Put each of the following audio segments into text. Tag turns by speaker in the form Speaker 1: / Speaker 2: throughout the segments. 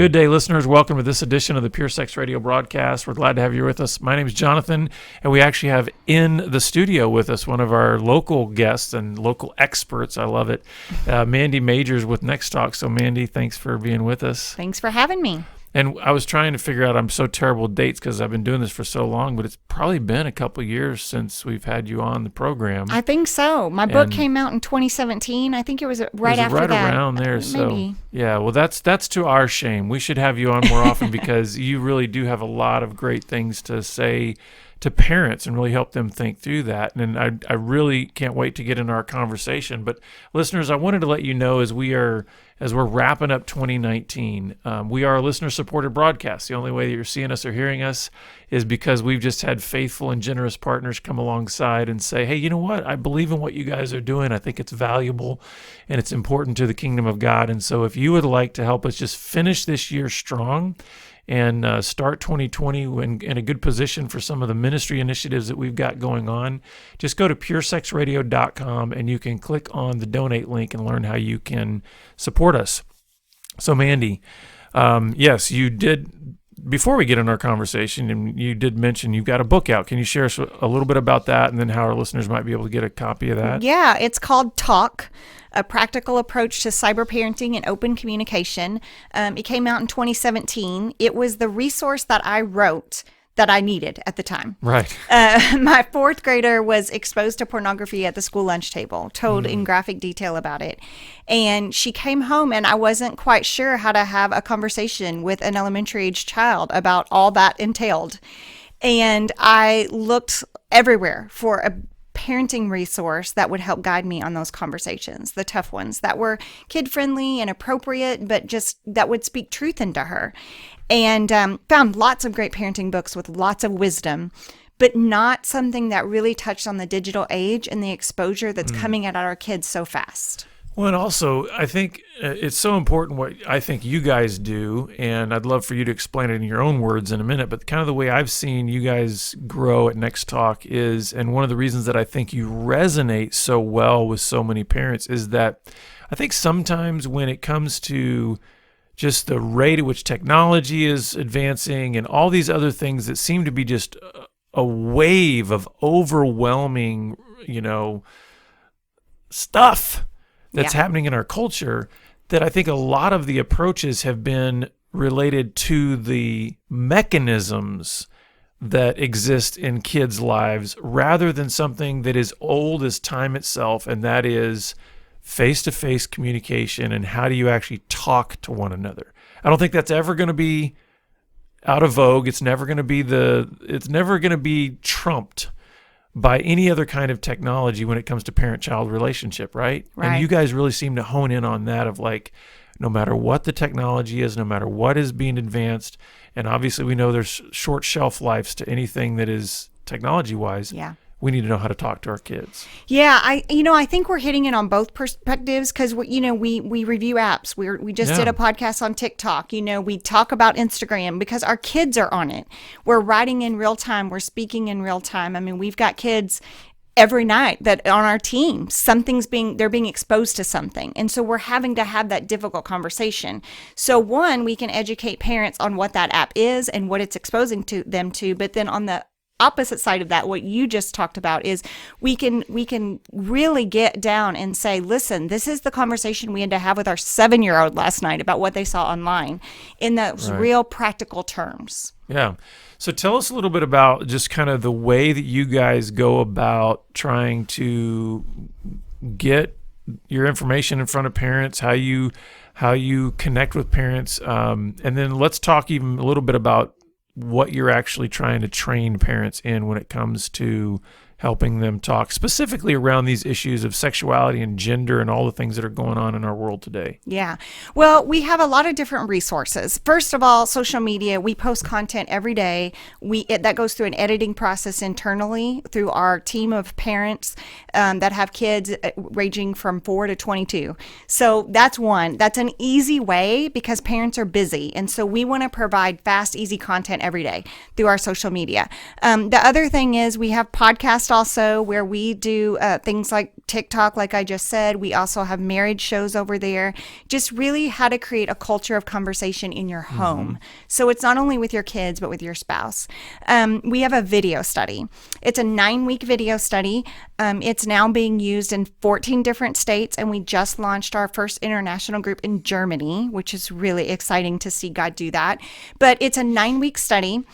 Speaker 1: Good day, listeners. Welcome to this edition of the Pure Sex Radio broadcast. We're glad to have you with us. My name is Jonathan, and we actually have in the studio with us one of our local guests and local experts. I love it. Mandy Majors with NextTalk. So, Mandy, thanks for being with us.
Speaker 2: Thanks for having me.
Speaker 1: And I was trying to figure out, I'm so terrible with dates because I've been doing this for so long, but it's probably been a couple of years since we've had you on the program.
Speaker 2: I think so. My book came out in 2017. I think it was right after that.
Speaker 1: Around there.
Speaker 2: Maybe.
Speaker 1: So, yeah, well, that's to our shame. We should have you on more often because you really do have a lot of great things to say to parents and really help them think through that. And I really can't wait to get into our conversation. But listeners, I wanted to let you know as we're wrapping up 2019, we are a listener-supported broadcast. The only way that you're seeing us or hearing us is because we've just had faithful and generous partners come alongside and say, hey, you know what? I believe in what you guys are doing. I think it's valuable and it's important to the kingdom of God. And so if you would like to help us just finish this year strong and start 2020 in a good position for some of the ministry initiatives that we've got going on, just go to puresexradio.com and you can click on the donate link and learn how you can support us. So, Mandy, yes, you did, before we get in our conversation, and you did mention you've got a book out. Can you share us a little bit about that and then how our listeners might be able to get a copy of that?
Speaker 2: Yeah, it's called Talk, A Practical Approach to Cyber Parenting and Open Communication. It came out in 2017. It was the resource that I wrote that I needed at the time.
Speaker 1: Right.
Speaker 2: My fourth grader was exposed to pornography at the school lunch table, told in graphic detail about it. And she came home and I wasn't quite sure how to have a conversation with an elementary age child about all that entailed. And I looked everywhere for a parenting resource that would help guide me on those conversations, the tough ones that were kid-friendly and appropriate, but just that would speak truth into her. And found lots of great parenting books with lots of wisdom, but not something that really touched on the digital age and the exposure that's coming at our kids so fast.
Speaker 1: Well, and also, I think it's so important what I think you guys do, and I'd love for you to explain it in your own words in a minute, but kind of the way I've seen you guys grow at NextTalk is, and one of the reasons that I think you resonate so well with so many parents is that I think sometimes when it comes to just the rate at which technology is advancing and all these other things that seem to be just a wave of overwhelming, stuff that's happening in our culture, that I think a lot of the approaches have been related to the mechanisms that exist in kids' lives rather than something that is old as time itself, and that is face-to-face communication and how do you actually talk to one another. I don't think that's ever going to be out of vogue. It's never going to be trumped by any other kind of technology when it comes to parent-child relationship, right? And you guys really seem to hone in on that of like, no matter what the technology is, no matter what is being advanced, and obviously we know there's short shelf lives to anything that is technology-wise. Yeah. We need to know how to talk to our kids.
Speaker 2: Yeah, I think we're hitting it on both perspectives because we review apps. We just did a podcast on TikTok. We talk about Instagram because our kids are on it. We're writing in real time. We're speaking in real time. I mean, we've got kids every night that on our team, they're being exposed to something. And so we're having to have that difficult conversation. So one, we can educate parents on what that app is and what it's exposing them to, but then on the opposite side of that, what you just talked about is we can really get down and say, listen, this is the conversation we had to have with our 7-year-old last night about what they saw online in those real practical terms.
Speaker 1: Yeah. So tell us a little bit about just kind of the way that you guys go about trying to get your information in front of parents, how you connect with parents, and then let's talk even a little bit about what you're actually trying to train parents in when it comes to helping them talk specifically around these issues of sexuality and gender and all the things that are going on in our world today.
Speaker 2: Yeah. Well, we have a lot of different resources. First of all, social media, we post content every day. That goes through an editing process internally through our team of parents that have kids ranging from 4 to 22. So that's one. That's an easy way because parents are busy. And so we want to provide fast, easy content every day through our social media. The other thing is we have podcast podcast also where we do things like TikTok, like I just said. We also have marriage shows over there. Just really how to create a culture of conversation in your home. So it's not only with your kids, but with your spouse. We have a video study. It's a 9-week video study. It's now being used in 14 different states, and we just launched our first international group in Germany, which is really exciting to see God do that. But it's a 9-week study.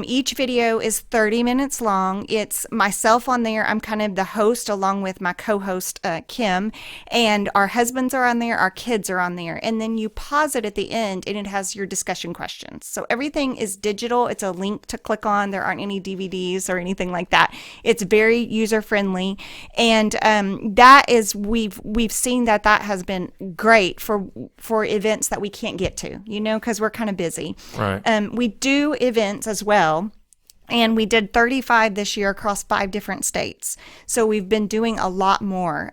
Speaker 2: Each video is 30 minutes long. It's myself on there. I'm kind of the host along with my co-host, Kim, and our husbands are on there. Our kids are on there. And then you pause it at the end and it has your discussion questions. So everything is digital. It's a link to click on. There aren't any DVDs or anything like that. It's very user friendly. And that is, we've seen that has been great for events that we can't get to, because we're kind of busy.
Speaker 1: Right.
Speaker 2: We do events as well. And we did 35 this year across 5 different states. So we've been doing a lot more.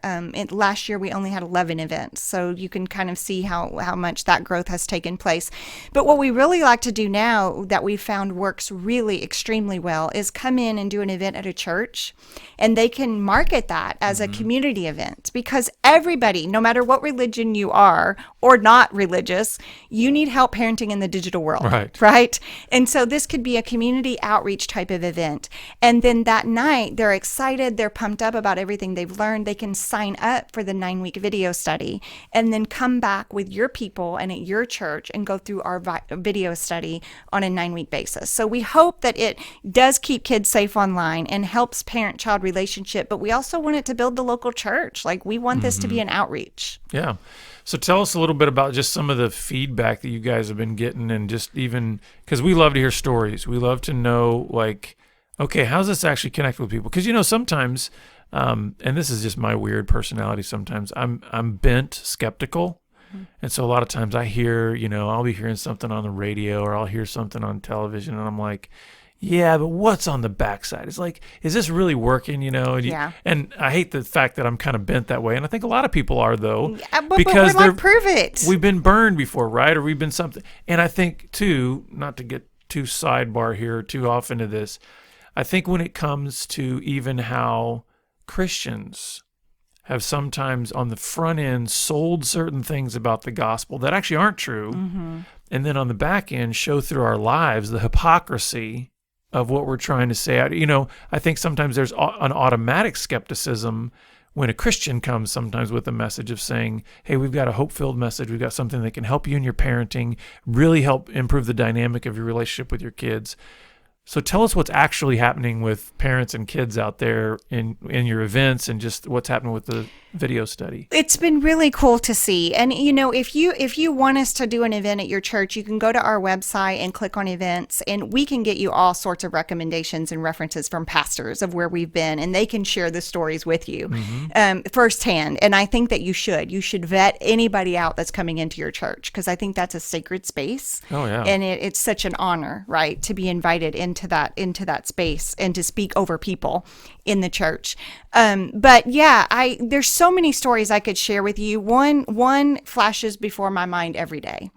Speaker 2: Last year, we only had 11 events. So you can kind of see how much that growth has taken place. But what we really like to do now that we found works really extremely well is come in and do an event at a church. And they can market that as a community event. Because everybody, no matter what religion you are or not religious, you need help parenting in the digital world. Right? And so this could be a community outreach type of event. And then that night, they're excited, they're pumped up about everything they've learned. They can sign up for the 9-week video study and then come back with your people and at your church and go through our video study on a 9-week basis. So we hope that it does keep kids safe online and helps parent-child relationship, but we also want it to build the local church. Like, we want this to be an outreach.
Speaker 1: Yeah. So tell us a little bit about just some of the feedback that you guys have been getting, and just even, because we love to hear stories. We love to know, like, okay, how's this actually connect with people? Because, sometimes, and this is just my weird personality sometimes, I'm bent skeptical. And so a lot of times I hear, I'll be hearing something on the radio or I'll hear something on television and I'm like, yeah, but what's on the backside? It's like, is this really working,
Speaker 2: Yeah.
Speaker 1: And I hate the fact that I'm kind of bent that way. And I think a lot of people are, though.
Speaker 2: Yeah, but we're like, prove it.
Speaker 1: We've been burned before, right? Or we've been something. And I think, too, not to get too sidebar here, too off into this, I think when it comes to even how Christians have sometimes on the front end sold certain things about the gospel that actually aren't true. And then on the back end show through our lives the hypocrisy of what we're trying to say. I think sometimes there's an automatic skepticism when a Christian comes sometimes with a message of saying, hey, we've got a hope-filled message. We've got something that can help you in your parenting, really help improve the dynamic of your relationship with your kids. So tell us what's actually happening with parents and kids out there in your events, and just what's happening with the video study.
Speaker 2: It's been really cool to see. And if you want us to do an event at your church, you can go to our website and click on events, and we can get you all sorts of recommendations and references from pastors of where we've been, and they can share the stories with you firsthand. And I think that you should vet anybody out that's coming into your church, because I think that's a sacred space.
Speaker 1: Oh yeah.
Speaker 2: And it's such an honor, right, to be invited into that space and to speak over people in the church. But yeah, there's so many stories I could share with you. One flashes before my mind every day.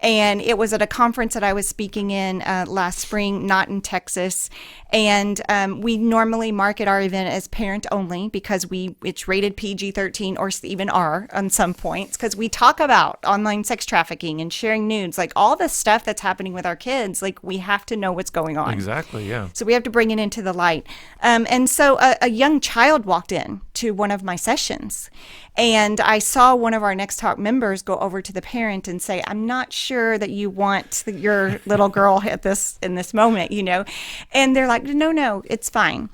Speaker 2: And it was at a conference that I was speaking in last spring, not in Texas. And we normally market our event as parent only because it's rated PG-13 or even R on some points, because we talk about online sex trafficking and sharing nudes, like all the stuff that's happening with our kids. Like, we have to know what's going on.
Speaker 1: Exactly, yeah.
Speaker 2: So we have to bring it into the light. And so a young child walked in to one of my sessions, and I saw one of our NextTalk members go over to the parent and say, I'm not sure that you want your little girl in this moment, and they're like, no, it's fine.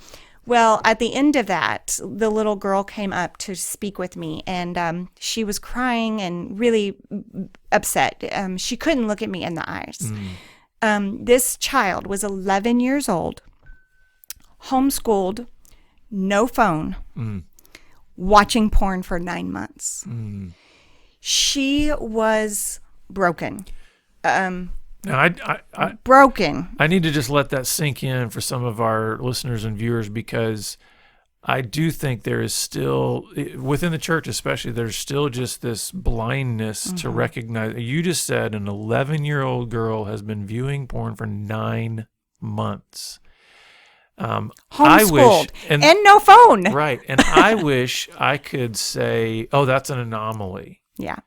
Speaker 2: Well, at the end of that, the little girl came up to speak with me, and she was crying and really upset. She couldn't look at me in the eyes. This child was 11 years old, homeschooled, no phone, watching porn for 9 months. She was broken.
Speaker 1: Now,
Speaker 2: Broken.
Speaker 1: I need to just let that sink in for some of our listeners and viewers, because I do think there is still, within the church especially, there's still just this blindness to recognize. You just said an 11-year-old girl has been viewing porn for 9 months. I wish,
Speaker 2: Homeschooled and no phone.
Speaker 1: right, and I wish I could say, oh, that's an anomaly.
Speaker 2: Yeah.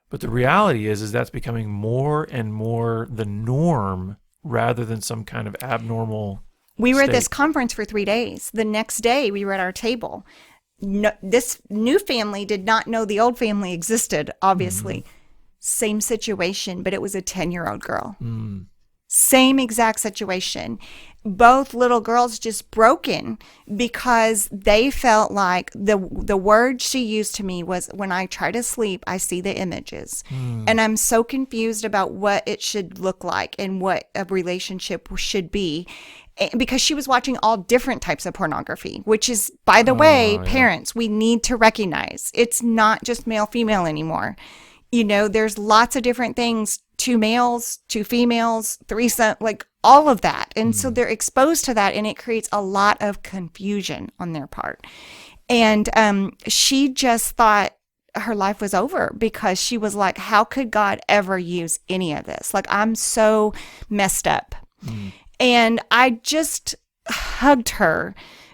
Speaker 1: But the reality is that's becoming more and more the norm rather than some kind of abnormal
Speaker 2: We were at
Speaker 1: state.
Speaker 2: this conference for 3 days. The next day, we were at our table. No, this new family did not know the old family existed, obviously. Same situation, but it was a 10-year-old girl. Same exact situation. Both little girls just broken because they felt like the word she used to me was, when I try to sleep, I see the images. And I'm so confused about what it should look like and what a relationship should be. Because she was watching all different types of pornography, which is, by the way, parents, we need to recognize it's not just male, female anymore. You know, there's lots of different things, 2 males, 2 females, threesome, like all of that. And so they're exposed to that, and it creates a lot of confusion on their part. And she just thought her life was over because she was like, how could God ever use any of this? Like, I'm so messed up. And I just hugged her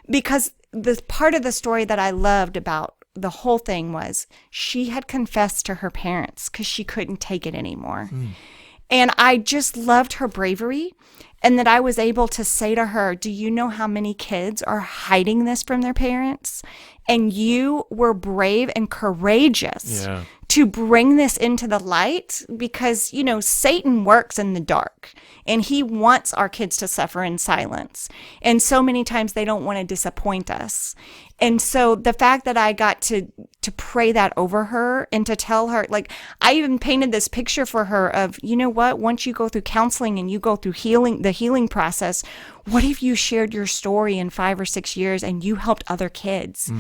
Speaker 2: because the part of the story that I loved about the whole thing was she had confessed to her parents because she couldn't take it anymore. And I just loved her bravery, and that I was able to say to her, do you know how many kids are hiding this from their parents? And you were brave and courageous to bring this into the light because, you know, Satan works in the dark and he wants our kids to suffer in silence. And so many times they don't want to disappoint us. And so the fact that I got to pray that over her and to tell her, like, I even painted this picture for her of, you know what, once you go through counseling and you go through the healing process, what if you shared your story in 5 or 6 years and you helped other kids?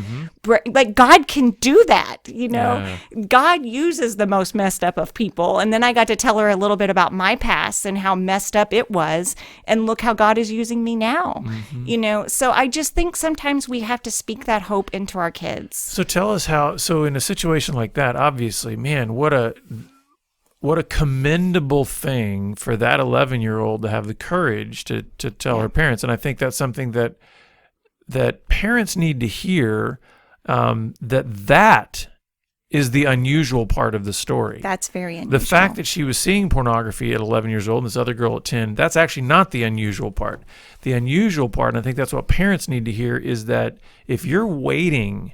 Speaker 2: Like, God can do that, you know? God uses the most messed up of people. And then I got to tell her a little bit about my past and how messed up it was. And look how God is using me now, you know? So I just think sometimes we have to speak that hope into our kids.
Speaker 1: So tell us so in a situation like that, obviously, man, what a commendable thing for that 11-year-old to have the courage to tell her parents. And I think that's something that parents need to hear, that is the unusual part of the story.
Speaker 2: That's very unusual.
Speaker 1: The fact that she was seeing pornography at 11 years old and this other girl at 10, that's actually not the unusual part. The unusual part, and I think that's what parents need to hear, is that if you're waiting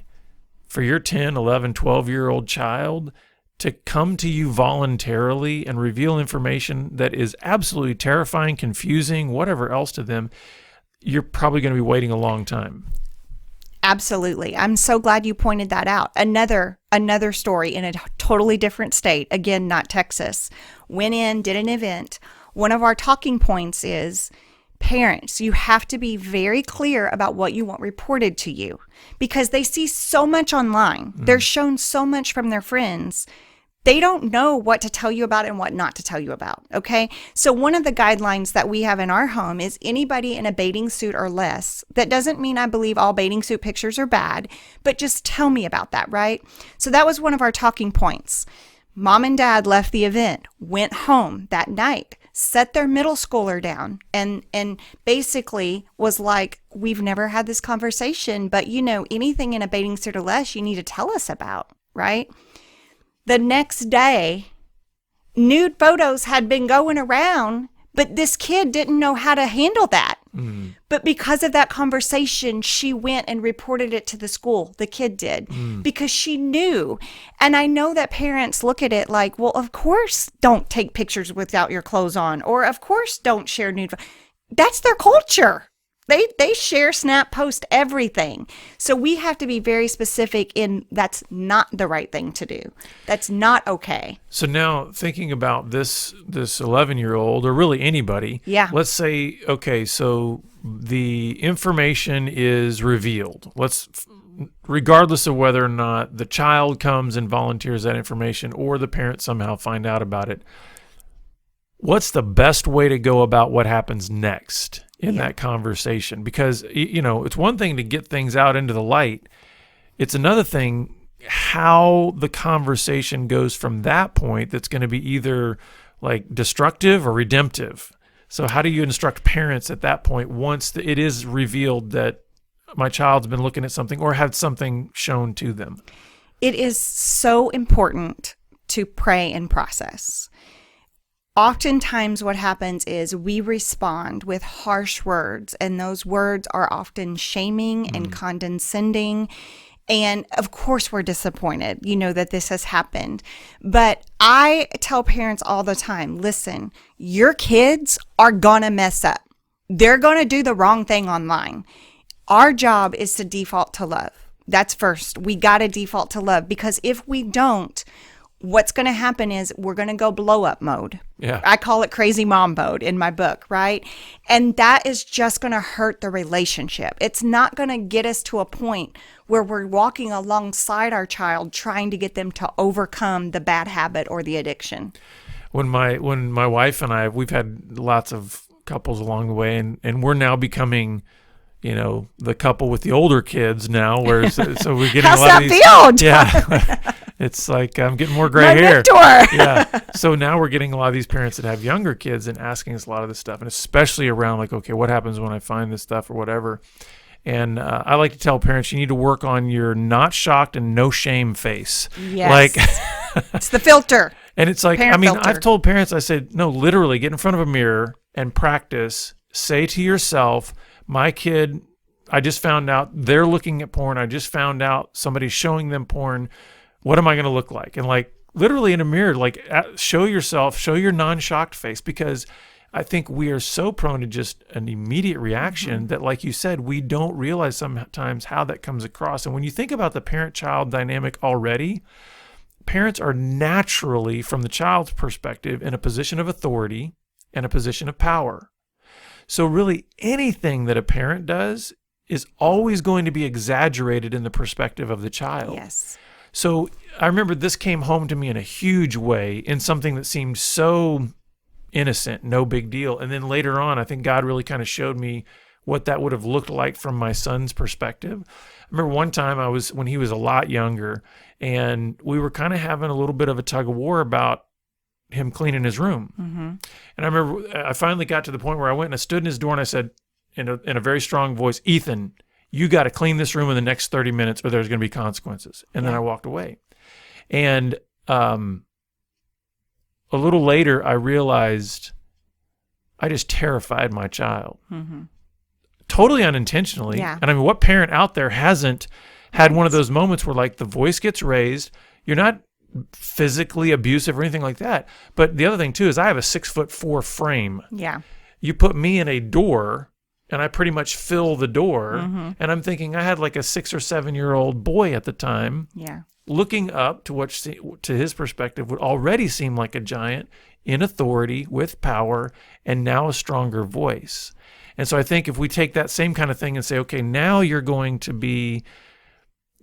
Speaker 1: for your 10, 11, 12-year-old child to come to you voluntarily and reveal information that is absolutely terrifying, confusing, whatever else to them, you're probably going to be waiting a long time.
Speaker 2: Absolutely. I'm so glad you pointed that out. Another story in a totally different state. Again, not Texas. Went in, did an event. One of our talking points is, parents, you have to be very clear about what you want reported to you because they see so much online. They're shown so much from their friends. They don't know what to tell you about and what not to tell you about, okay? So one of the guidelines that we have in our home is anybody in a bathing suit or less. That doesn't mean I believe all bathing suit pictures are bad, but just tell me about that, right? So that was one of our talking points. Mom and dad left the event, went home that night, set their middle schooler down, and basically was like, we've never had this conversation, but you know, anything in a bathing suit or less you need to tell us about, right? The next day, nude photos had been going around, but this kid didn't know how to handle that. But because of that conversation, she went and reported it to the school. The kid did, because she knew. And I know that parents look at it like, well, of course, don't take pictures without your clothes on, or of course, don't share nude. That's their culture. They share, snap, post everything. So we have to be very specific in that's not the right thing to do. That's not okay.
Speaker 1: So now thinking about this 11-year-old, or really anybody, let's say, okay, so the information is revealed. Regardless of whether or not the child comes and volunteers that information or the parents somehow find out about it, what's the best way to go about what happens next in that conversation? Because, you know, it's one thing to get things out into the light. It's another thing how the conversation goes from that point that's going to be either like destructive or redemptive. So how do you instruct parents at that point once it is revealed that my child's been looking at something or had something shown to them?
Speaker 2: It is so important to pray and process. Oftentimes what happens is we respond with harsh words, and those words are often shaming and condescending. And of course we're disappointed, that this has happened. But I tell parents all the time, listen, your kids are gonna mess up. They're gonna do the wrong thing online. Our job is to default to love. That's first. We gotta default to love, because if we don't, what's going to happen is we're going to go blow up mode.
Speaker 1: Yeah.
Speaker 2: I call it crazy mom mode in my book, right? And that is just going to hurt the relationship. It's not going to get us to a point where we're walking alongside our child trying to get them to overcome the bad habit or the addiction.
Speaker 1: When my wife and I, we've had lots of couples along the way, and we're now becoming, the couple with the older kids now, where so we're getting
Speaker 2: How's
Speaker 1: a lot
Speaker 2: that
Speaker 1: of these,
Speaker 2: feel, John?
Speaker 1: Yeah. It's like I'm getting more gray
Speaker 2: My
Speaker 1: hair.
Speaker 2: mentor.
Speaker 1: Yeah. So now we're getting a lot of these parents that have younger kids and asking us a lot of this stuff, and especially around like, okay, what happens when I find this stuff or whatever. And I like to tell parents, you need to work on your not shocked and no shame face.
Speaker 2: Yes.
Speaker 1: Like
Speaker 2: it's the filter.
Speaker 1: And it's like,
Speaker 2: Parent filter.
Speaker 1: I've told parents, I said, no, literally get in front of a mirror and practice. Say to yourself, my kid, I just found out they're looking at porn. I just found out somebody's showing them porn. What am I going to look like? And like literally in a mirror, like show yourself, show your non-shocked face, because I think we are so prone to just an immediate reaction that, like you said, we don't realize sometimes how that comes across. And when you think about the parent-child dynamic already, parents are naturally, from the child's perspective, in a position of authority and a position of power. So really anything that a parent does is always going to be exaggerated in the perspective of the child.
Speaker 2: Yes.
Speaker 1: So I remember this came home to me in a huge way, in something that seemed so innocent, no big deal. And then later on, I think God really kind of showed me what that would have looked like from my son's perspective. I remember one time when he was a lot younger, and we were kind of having a little bit of a tug of war about him cleaning his room. Mm-hmm. And I remember I finally got to the point where I went and I stood in his door and I said in a very strong voice, Ethan, you got to clean this room in the next 30 minutes or there's going to be consequences. And then I walked away. And a little later, I realized I just terrified my child. Mm-hmm. Totally unintentionally.
Speaker 2: Yeah.
Speaker 1: And I mean, what parent out there hasn't had one of those moments where like the voice gets raised, you're not physically abusive or anything like that. But the other thing too is I have a 6'4" frame.
Speaker 2: Yeah.
Speaker 1: You put me in a door and I pretty much fill the door. Mm-hmm. And I'm thinking I had like a 6 or 7 year old boy at the time.
Speaker 2: Yeah.
Speaker 1: Looking up to what to his perspective would already seem like a giant in authority with power and now a stronger voice. And so I think if we take that same kind of thing and say, okay, now you're going to be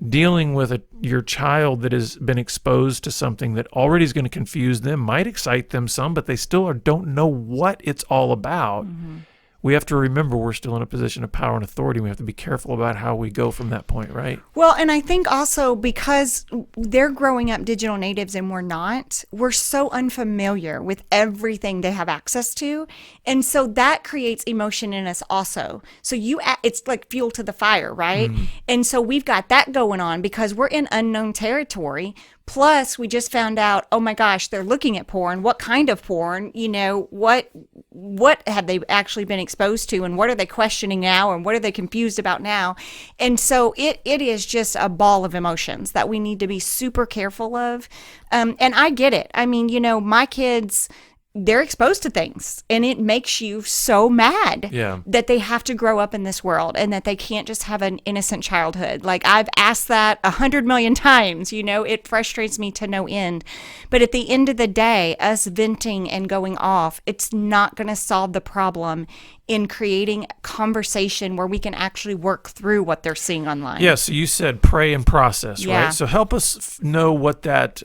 Speaker 1: dealing with your child that has been exposed to something that already is going to confuse them, might excite them some, but they still don't know what it's all about. Mm-hmm. We have to remember we're still in a position of power and authority. We have to be careful about how we go from that point, right?
Speaker 2: Well, and I think also because they're growing up digital natives and we're not, we're so unfamiliar with everything they have access to. And so that creates emotion in us also. So it's like fuel to the fire, right? Mm. And so we've got that going on because we're in unknown territory. Plus, we just found out, oh my gosh, they're looking at porn. What kind of porn? What have they actually been exposed to, and what are they questioning now, and what are they confused about now? And so it is just a ball of emotions that we need to be super careful of. And I get it. I mean, my kids, they're exposed to things, and it makes you so mad that they have to grow up in this world and that they can't just have an innocent childhood. Like I've asked that 100 million times, it frustrates me to no end. But at the end of the day, us venting and going off, it's not going to solve the problem in creating conversation where we can actually work through what they're seeing online.
Speaker 1: Yeah, so you said pray and process, right? So help us know what that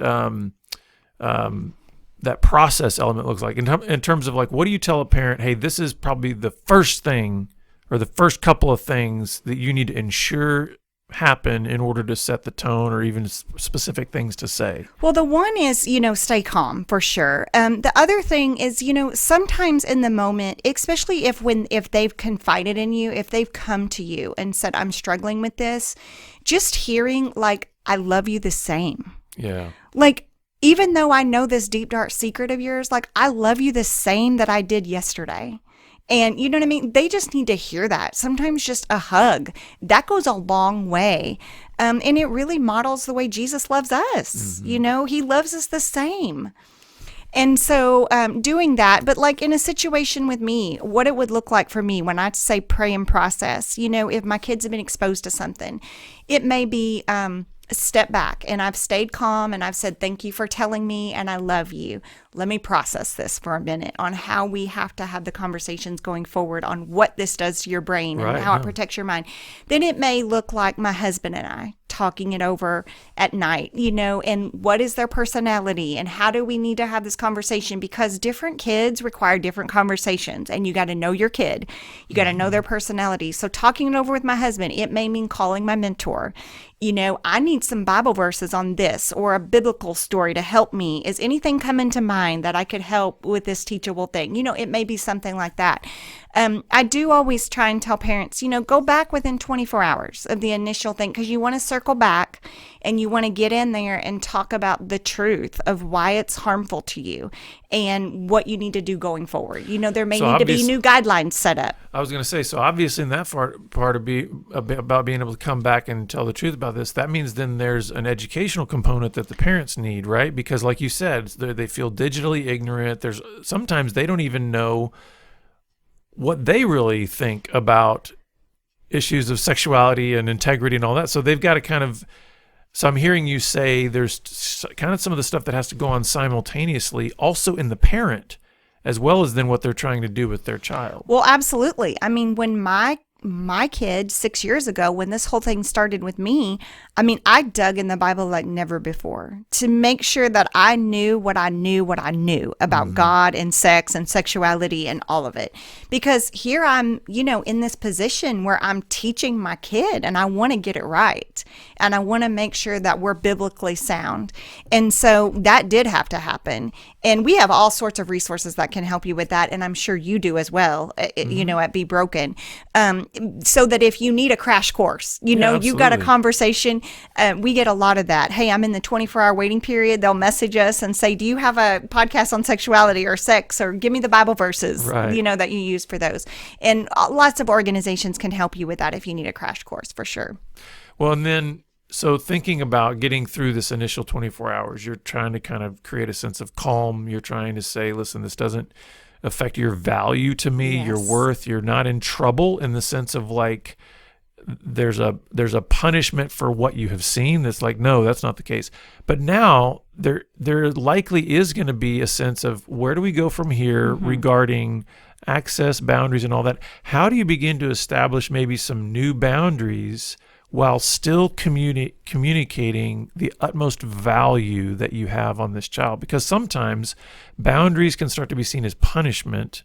Speaker 1: that process element looks like in terms of like, what do you tell a parent, hey, this is probably the first thing or the first couple of things that you need to ensure happen in order to set the tone or even specific things to say?
Speaker 2: Well, the one is, stay calm for sure. The other thing is, sometimes in the moment, especially if they've confided in you, if they've come to you and said, I'm struggling with this, just hearing like, I love you the same.
Speaker 1: Yeah.
Speaker 2: Like, even though I know this deep, dark secret of yours, like, I love you the same that I did yesterday. And you know what I mean? They just need to hear that. Sometimes just a hug, that goes a long way. And it really models the way Jesus loves us.
Speaker 1: Mm-hmm.
Speaker 2: He loves us the same. And so doing that, but like in a situation with me, what it would look like for me when I say pray and process, if my kids have been exposed to something, it may be step back and I've stayed calm and I've said, thank you for telling me and I love you. Let me process this for a minute on how we have to have the conversations going forward on what this does to your brain and how it protects your mind. Then it may look like my husband and I talking it over at night, and what is their personality and how do we need to have this conversation, because different kids require different conversations and you got to know your kid. You got to know their personality. So talking it over with my husband, it may mean calling my mentor. I need some Bible verses on this or a biblical story to help me. Is anything coming to mind that I could help with this teachable thing? It may be something like that. I do always try and tell parents, go back within 24 hours of the initial thing, because you want to circle back and you want to get in there and talk about the truth of why it's harmful to you and what you need to do going forward. There may need to be new guidelines set up.
Speaker 1: I was going to say, so obviously in that part of about being able to come back and tell the truth about this, that means then there's an educational component that the parents need, right? Because like you said, they feel digitally ignorant. Sometimes they don't even know what they really think about issues of sexuality and integrity and all that. So they've got to so I'm hearing you say there's kind of some of the stuff that has to go on simultaneously also in the parent, as well as then what they're trying to do with their child.
Speaker 2: Well, absolutely. I mean, when my kid 6 years ago, when this whole thing started with me, I dug in the Bible like never before to make sure that I knew what I knew about God and sex and sexuality and all of it. Because here I'm, in this position where I'm teaching my kid and I want to get it right. And I want to make sure that we're biblically sound. And so that did have to happen. And we have all sorts of resources that can help you with that. And I'm sure you do as well, at Be Broken. So that if you need a crash course, you've got a conversation. We get a lot of that. Hey, I'm in the 24-hour waiting period. They'll message us and say, do you have a podcast on sexuality or sex, or give me the Bible verses, that you use for those. And lots of organizations can help you with that if you need a crash course for sure.
Speaker 1: Well, and then, so thinking about getting through this initial 24 hours, you're trying to kind of create a sense of calm. You're trying to say, listen, this doesn't affect your value to me, your worth. You're not in trouble in the sense of like there's a punishment for what you have seen. That's like, no, that's not the case. But now there likely is going to be a sense of where do we go from here regarding access, boundaries, and all that. How do you begin to establish maybe some new boundaries while still communicating the utmost value that you have on this child? Because sometimes boundaries can start to be seen as punishment.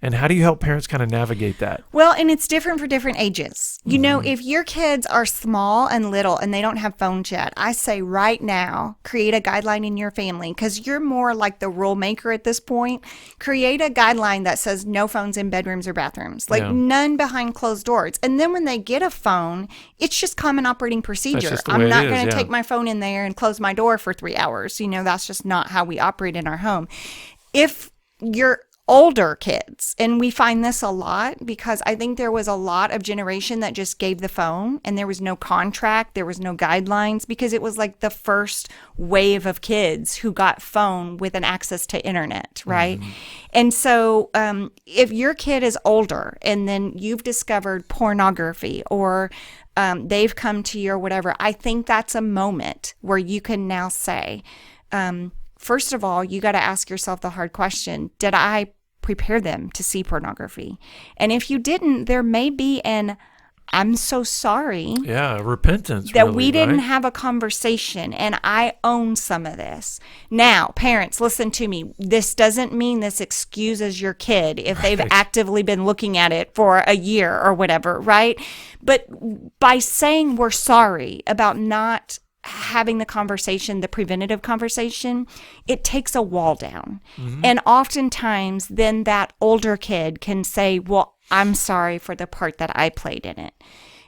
Speaker 1: And how do you help parents kind of navigate that?
Speaker 2: Well, and it's different for different ages. If your kids are small and little and they don't have phones yet, I say right now, create a guideline in your family, because you're more like the rule maker at this point. Create a guideline that says no phones in bedrooms or bathrooms, none behind closed doors. And then when they get a phone, it's just common operating procedure. I'm not going to take my phone in there and close my door for 3 hours. That's just not how we operate in our home. If you're older kids, and we find this a lot because I think there was a lot of generation that just gave the phone and there was no contract, there was no guidelines, because it was like the first wave of kids who got phone with an access to internet, right? And so if your kid is older and then you've discovered pornography or they've come to you or whatever, I think that's a moment where you can now say, first of all, you got to ask yourself the hard question: did I prepare them to see pornography? And if you didn't, there may be an I'm so sorry.
Speaker 1: Yeah, repentance.
Speaker 2: That
Speaker 1: really,
Speaker 2: we didn't
Speaker 1: right?
Speaker 2: have a conversation, and I own some of this. Now, parents, listen to me. This doesn't mean this excuses your kid if they've actively been looking at it for a year or whatever, right? But by saying we're sorry about not having the conversation, the preventative conversation, it takes a wall down. And oftentimes then that older kid can say, well, I'm sorry for the part that I played in it.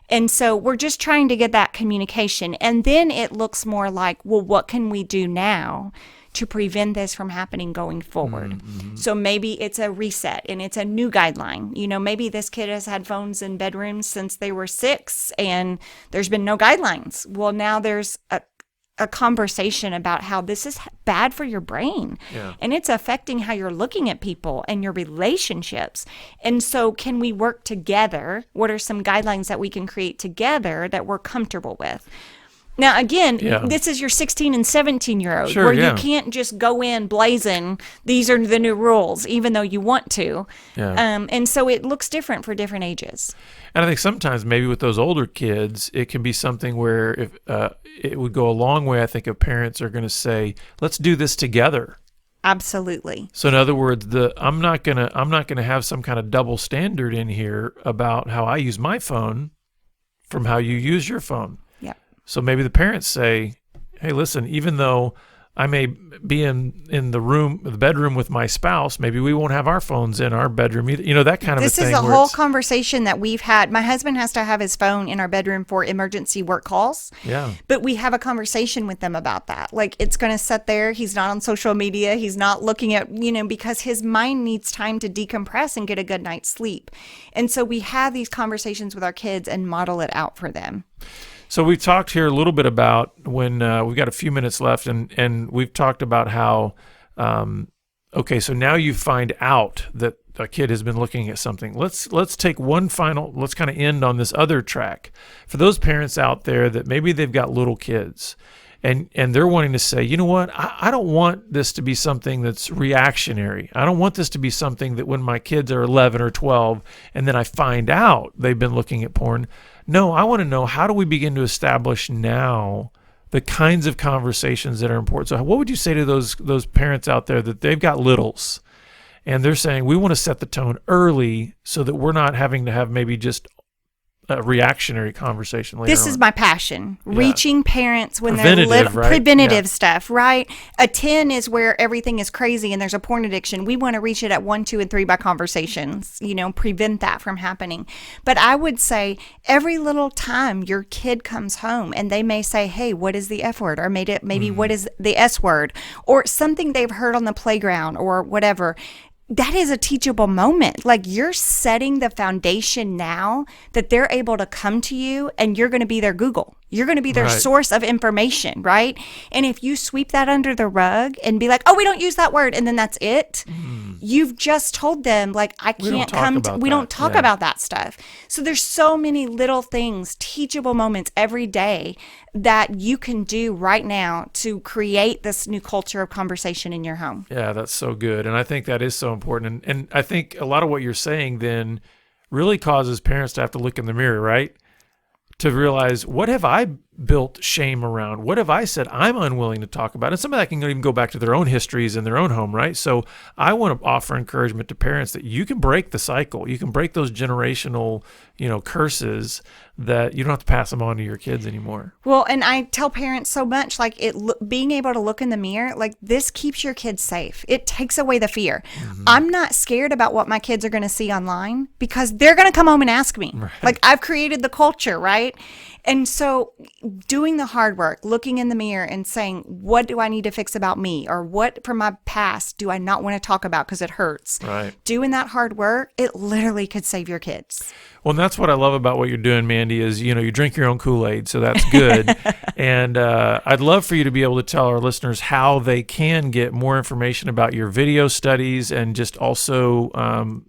Speaker 2: And so we're just trying to get that communication. And then it looks more like, well, what can we do now to prevent this from happening going forward? So maybe it's a reset and it's a new guideline. Maybe this kid has had phones in bedrooms since they were 6 and there's been no guidelines. Well, now there's a conversation about how this is bad for your brain and it's affecting how you're looking at people and your relationships. And so can we work together? What are some guidelines that we can create together that we're comfortable with? Now, again, this is your 16 and 17-year-old where you can't just go in blazing, these are the new rules, even though you want to. And so it looks different for different ages.
Speaker 1: And I think sometimes maybe with those older kids, it can be something where if it would go a long way, I think, if parents are going to say, let's do this together.
Speaker 2: Absolutely.
Speaker 1: So in other words, I'm not gonna have some kind of double standard in here about how I use my phone from how you use your phone. So maybe the parents say, hey, listen, even though I may be in the bedroom with my spouse, maybe we won't have our phones in our bedroom either. That kind of a thing.
Speaker 2: This is a whole conversation that we've had. My husband has to have his phone in our bedroom for emergency work calls.
Speaker 1: Yeah.
Speaker 2: But we have a conversation with them about that. Like, it's going to sit there. He's not on social media. He's not looking at, because his mind needs time to decompress and get a good night's sleep. And so we have these conversations with our kids and model it out for them.
Speaker 1: So we've talked here a little bit about when we've got a few minutes left, and we've talked about how, so now you find out that a kid has been looking at something. Let's take let's kind of end on this other track. For those parents out there that maybe they've got little kids, and they're wanting to say, you know what, I don't want this to be something that's reactionary. I don't want this to be something that when my kids are 11 or 12 and then I find out they've been looking at porn. No, I want to know, how do we begin to establish now the kinds of conversations that are important? So what would you say to those parents out there that they've got littles and they're saying, we want to set the tone early so that we're not having to have maybe just a reactionary conversation later
Speaker 2: This is
Speaker 1: on.
Speaker 2: my passion. Reaching parents when
Speaker 1: Preventative,
Speaker 2: they're little.
Speaker 1: right?
Speaker 2: Preventative stuff, right? A 10 is where everything is crazy and there's a porn addiction. We want to reach it at 1, 2, and 3 by conversations, prevent that from happening. But I would say every little time your kid comes home and they may say, hey, what is the F word? Or maybe what is the S word? Or something they've heard on the playground or whatever. That is a teachable moment. Like, you're setting the foundation now that they're able to come to you and you're going to be their Google. You're going to be their source of information, right? And if you sweep that under the rug and be like, oh, we don't use that word, and then that's it, you've just told them, like, we don't talk about that stuff. So there's so many little things, teachable moments every day that you can do right now to create this new culture of conversation in your home.
Speaker 1: Yeah, that's so good. And I think that is so important. And I think a lot of what you're saying then really causes parents to have to look in the mirror, right? To realize, what have I built shame around? What have I said I'm unwilling to talk about? And some of that can even go back to their own histories in their own home, right? So I want to offer encouragement to parents that you can break the cycle. You can break those generational, curses that you don't have to pass them on to your kids anymore.
Speaker 2: Well, and I tell parents so much, like, being able to look in the mirror, like, this keeps your kids safe. It takes away the fear. I'm not scared about what my kids are going to see online because they're going to come home and ask me. Right. Like, I've created the culture, right? And so doing the hard work, looking in the mirror and saying, what do I need to fix about me? Or what from my past do I not want to talk about because it hurts?
Speaker 1: Right.
Speaker 2: Doing that hard work, it literally could save your kids.
Speaker 1: Well, and that's what I love about what you're doing, Mandy, is, you drink your own Kool-Aid, so that's good. And I'd love for you to be able to tell our listeners how they can get more information about your video studies and just also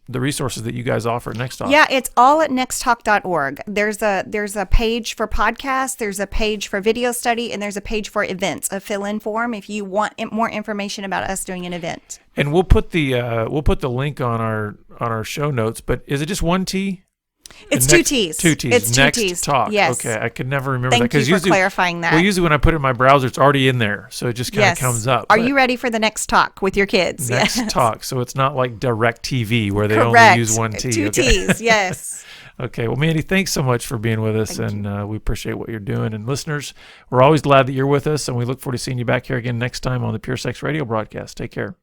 Speaker 1: the resources that you guys offer at NextTalk.
Speaker 2: Yeah, it's all at nexttalk.org. There's a page for podcasts, there's a page for video study, and there's a page for events, a fill-in form if you want more information about us doing an event.
Speaker 1: And we'll put the link on our show notes, but is it just one T?
Speaker 2: It's two T's.
Speaker 1: Two T's.
Speaker 2: It's two T's.
Speaker 1: NextTalk.
Speaker 2: Yes.
Speaker 1: Okay, I could never remember
Speaker 2: Thank
Speaker 1: that.
Speaker 2: you for clarifying that.
Speaker 1: Well, usually when I put it in my browser, it's already in there, so it just kind of comes up.
Speaker 2: Are you ready for the next talk with your kids?
Speaker 1: NextTalk. So it's not like DirecTV where they only use one T.
Speaker 2: Two T's, yes.
Speaker 1: Okay. Well, Mandy, thanks so much for being with us, and we appreciate what you're doing. And listeners, we're always glad that you're with us, and we look forward to seeing you back here again next time on the Pure Sex Radio broadcast. Take care.